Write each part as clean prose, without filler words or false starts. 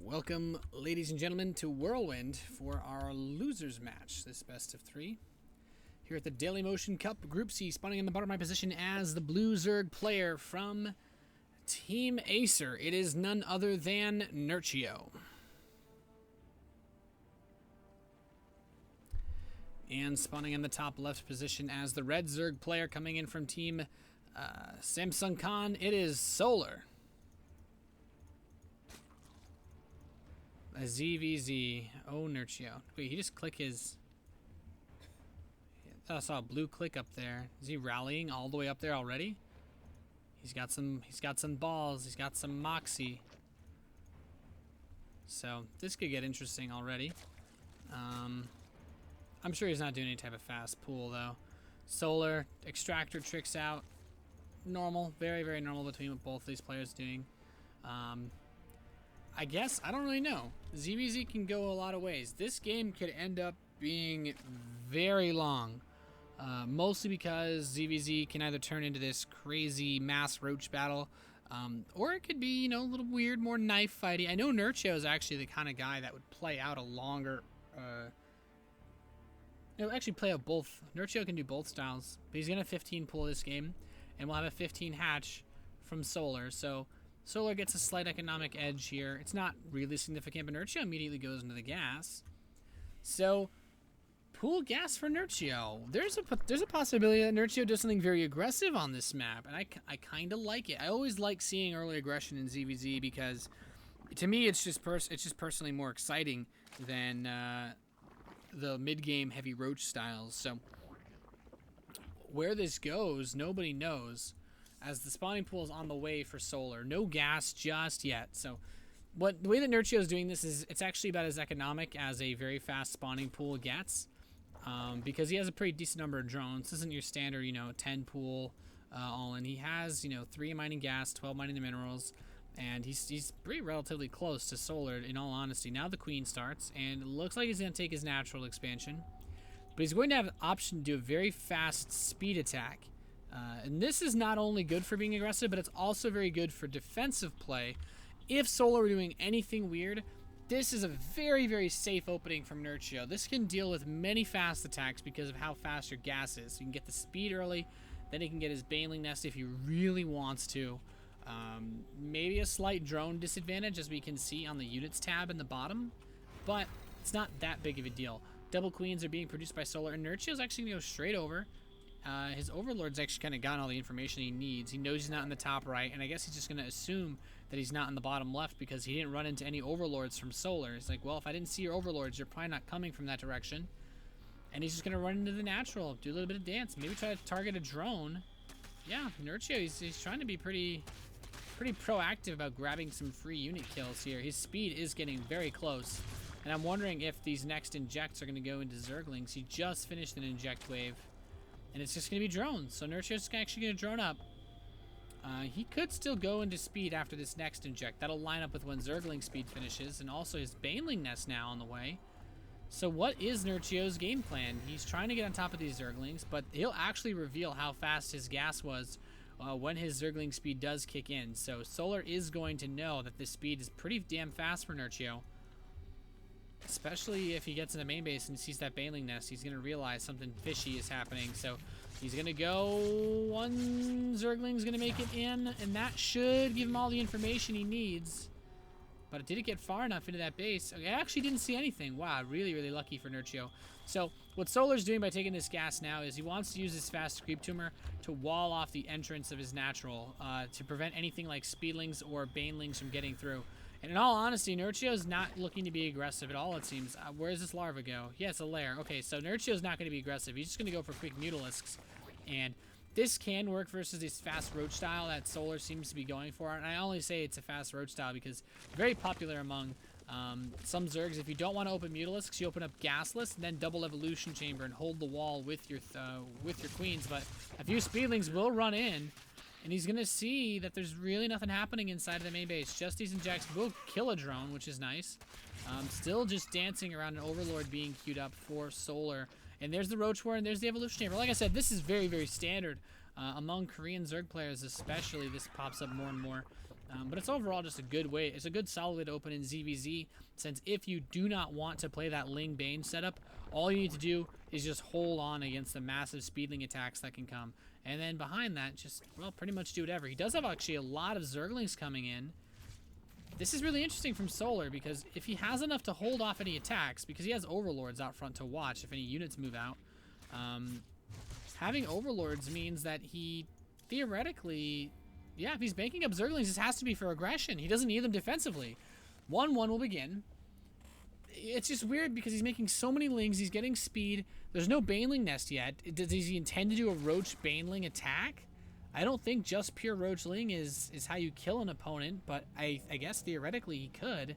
Welcome, ladies and gentlemen, to Whirlwind for our losers match, this best of three. Here at the DailymotionCup Group C, spawning in the bottom right position as the blue Zerg player from Team Acer. It is none other than Nerchio. And spawning in the top left position as the red Zerg player coming in from Team Samsung Khan, it is Solar. A ZVZ. Oh, Nerchio. Wait, he just clicked his... I saw a blue click up there. Is he rallying all the way up there already? He's got some balls. He's got some moxie. So, this could get interesting already. I'm sure he's not doing any type of fast pool, though. Solar, Extractor tricks out. Normal. Very, very normal between what both these players doing. I guess, I don't really know. ZVZ can go a lot of ways. This game could end up being very long. Mostly because ZVZ can either turn into this crazy mass roach battle, or it could be, you know, a little weird, more knife fighty. I know Nerchio is actually the kind of guy that would play out a longer, actually play out both. Nerchio can do both styles, but he's going to 15 pull this game, and we'll have a 15 hatch from Solar, so Solar gets a slight economic edge here. It's not really significant, but Nerchio immediately goes into the gas. So, pool gas for Nerchio. There's a possibility that Nerchio does something very aggressive on this map, and I kind of like it. I always like seeing early aggression in ZVZ because, to me, it's just personally more exciting than the mid-game heavy roach styles. So, where this goes, nobody knows, as the spawning pool is on the way for Solar. No gas just yet. So the way that Nerchio is doing this is it's actually about as economic as a very fast spawning pool gets, because he has a pretty decent number of drones. This isn't your standard, 10 pool all in. He has, 3 mining gas, 12 mining the minerals, and he's pretty relatively close to Solar, in all honesty. Now the Queen starts, and it looks like he's going to take his natural expansion, but he's going to have an option to do a very fast speed attack. And this is not only good for being aggressive, but it's also very good for defensive play. If Solar were doing anything weird, this is a very, very safe opening from Nerchio. This can deal with many fast attacks because of how fast your gas is. So you can get the speed early, then he can get his Baneling Nest if he really wants to. Maybe a slight drone disadvantage, as we can see on the units tab in the bottom, but it's not that big of a deal. Double Queens are being produced by Solar, and Nerchio's actually going to go straight over. His Overlord's actually kind of gotten all the information he needs. He knows he's not in the top right, and I guess he's just going to assume that he's not in the bottom left because he didn't run into any Overlords from Solar. He's like, well, if I didn't see your Overlords, you're probably not coming from that direction. And he's just going to run into the natural, do a little bit of dance, maybe try to target a drone. Yeah, Nerchio, he's trying to be pretty proactive about grabbing some free unit kills here. His speed is getting very close, and I'm wondering if these next injects are going to go into Zerglings. He just finished an inject wave. And it's just going to be drones. So Nerchio's actually going to drone up. He could still go into speed after this next inject. That'll line up with when Zergling speed finishes. And also his Baneling Nest now on the way. So what is Nerchio's game plan? He's trying to get on top of these Zerglings, but he'll actually reveal how fast his gas was when his Zergling speed does kick in. So Solar is going to know that this speed is pretty damn fast for Nerchio. Especially if he gets in the main base and sees that Baneling Nest, he's going to realize something fishy is happening. So he's going to go, one Zergling's going to make it in, and that should give him all the information he needs. But did it get far enough into that base? Okay, I actually didn't see anything. Wow, really, really lucky for Nerchio. So what Solar's doing by taking this gas now is he wants to use his fast creep tumor to wall off the entrance of his natural to prevent anything like Speedlings or Banelings from getting through. And in all honesty, Nerchio's not looking to be aggressive at all, it seems. Where does this larva go? Yeah, it's a lair. Okay, so Nerchio's not going to be aggressive. He's just going to go for quick Mutalisks. And this can work versus this fast roach style that Solar seems to be going for. And I only say it's a fast roach style because very popular among some Zergs. If you don't want to open Mutalisks, you open up Gasless, and then double Evolution Chamber and hold the wall with your Queens. But a few Speedlings will run in. And he's going to see that there's really nothing happening inside of the main base. Just these injects will kill a drone, which is nice. Still just dancing around an Overlord being queued up for Solar. And there's the Roach War, and there's the Evolution Chamber. Like I said, this is very, very standard among Korean Zerg players especially. This pops up more and more. But it's overall just a good way. It's a good solid way to open in ZVZ, since if you do not want to play that Ling Bane setup, all you need to do is just hold on against the massive speedling attacks that can come. And then behind that, just, well, pretty much do whatever. He does have actually a lot of Zerglings coming in. This is really interesting from Solar, because if he has enough to hold off any attacks, because he has Overlords out front to watch if any units move out, having Overlords means that he theoretically, yeah, if he's banking up Zerglings, this has to be for aggression. He doesn't need them defensively. 1-1 will begin. It's just weird because he's making so many Lings. He's getting speed. There's no Baneling nest yet. Does he intend to do a Roach Baneling attack? I don't think just pure Roach Ling is how you kill an opponent, but I guess theoretically he could.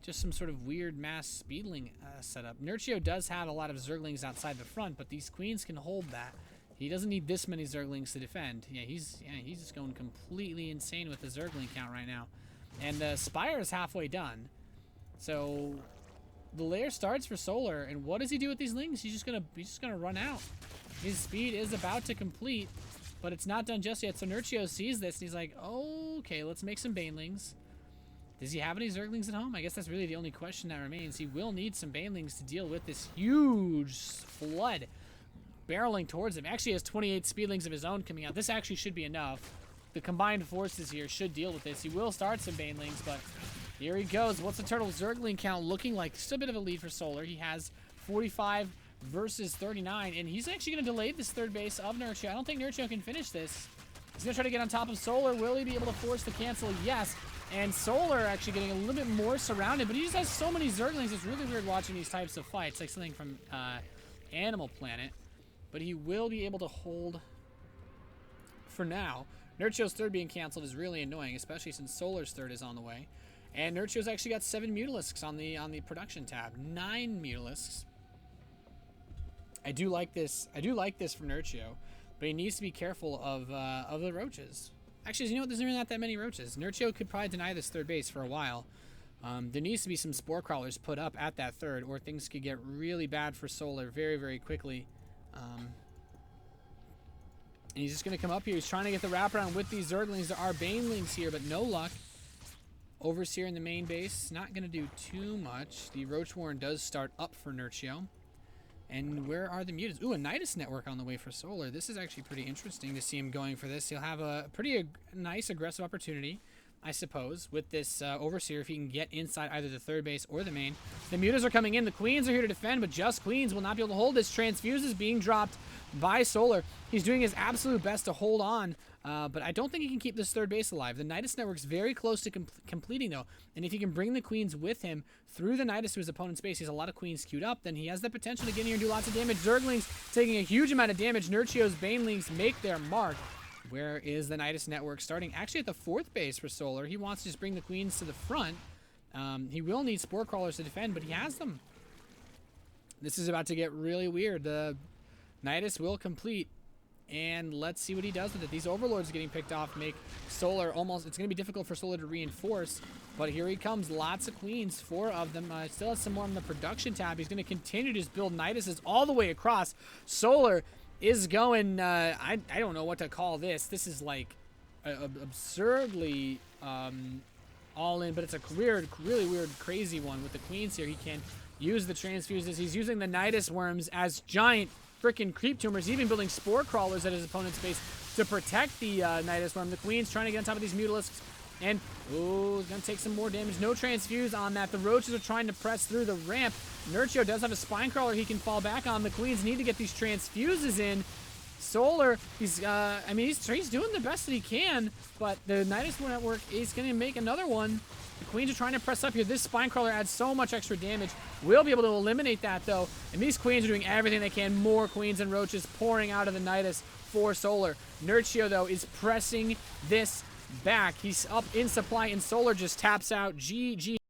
Just some sort of weird mass speedling setup. Nerchio does have a lot of Zerglings outside the front, but these queens can hold that. He doesn't need this many Zerglings to defend. Yeah, he's just going completely insane with the Zergling count right now. And the Spire is halfway done. So the layer starts for Solar, and what does he do with these Lings? He's just gonna run out. His speed is about to complete, but it's not done just yet. So Nerchio sees this and he's like, okay, let's make some Banelings. Does he have any Zerglings at home? I guess that's really the only question that remains. He will need some Banelings to deal with this huge flood barreling towards him. Actually has 28 Speedlings of his own coming out. This actually should be enough. The combined forces here should deal with this. He will start some Banelings, but here he goes. What's the total Zergling count looking like? Still a bit of a lead for Solar. He has 45 versus 39, and he's actually going to delay this third base of Nerchio. I don't think Nerchio can finish this. He's going to try to get on top of Solar. Will he be able to force the cancel? Yes. And Solar actually getting a little bit more surrounded, but he just has so many Zerglings. It's really weird watching these types of fights, like something from Animal Planet. But he will be able to hold for now. Nerchio's third being canceled is really annoying, especially since Solar's third is on the way. And Nerchio's actually got 7 Mutalisks on the production tab. 9 Mutalisks. I do like this. I do like this from Nerchio, but he needs to be careful of the roaches. Actually, you know what? There's really not that many roaches. Nerchio could probably deny this third base for a while. There needs to be some Spore Crawlers put up at that third, or things could get really bad for Solar very, very quickly. And he's just going to come up here. He's trying to get the wraparound with these Zerglings. There are Banelings here, but no luck. Overseer in the main base, not going to do too much. The Roach Warren does start up for Nerchio. And where are the mutants? Ooh, a Nidus network on the way for Solar. This is actually pretty interesting to see him going for this. He'll have a pretty nice aggressive opportunity, I suppose, with this Overseer if he can get inside either the third base or the main. The mutas are coming in. The Queens are here to defend, but just Queens will not be able to hold this. Transfuse is being dropped by Solar. He's doing his absolute best to hold on, but I don't think he can keep this third base alive. The Nidus network's very close to completing, though, and if he can bring the Queens with him through the Nidus to his opponent's base, he has a lot of Queens queued up, then he has the potential to get in here and do lots of damage. Zerglings taking a huge amount of damage. Nerchio's Banelings make their mark. Where is the Nidus network starting? Actually at the fourth base for Solar. He wants to just bring the Queens to the front. He will need Spore Crawlers to defend, but he has them. This is about to get really weird. The Nidus will complete, and let's see what he does with it. These Overlords getting picked off make Solar almost... It's going to be difficult for Solar to reinforce, but here he comes. Lots of Queens, 4 of them. Still has some more on the production tab. He's going to continue to just build Niduses all the way across. Solar is going... I don't know what to call this. This is like absurdly all in, but it's a weird, really weird, crazy one with the Queens here. He can use the Transfuses. He's using the Nidus Worms as giant freaking creep tumors, even building Spore Crawlers at his opponent's base to protect the Nidus Worm. The Queen's trying to get on top of these Mutalisks, and ooh, he's gonna take some more damage. No Transfuse on that. The Roaches are trying to press through the ramp. Nerchio does have a Spine Crawler he can fall back on. The Queens need to get these Transfuses in. Solar, he's doing the best that he can, but the Nidus network is gonna make another one. The Queens are trying to press up here. This Spine Crawler adds so much extra damage. We'll be able to eliminate that, though. And these Queens are doing everything they can. More Queens and Roaches pouring out of the Nidus for Solar. Nerchio, though, is pressing this back. He's up in supply, and Solar just taps out. GG.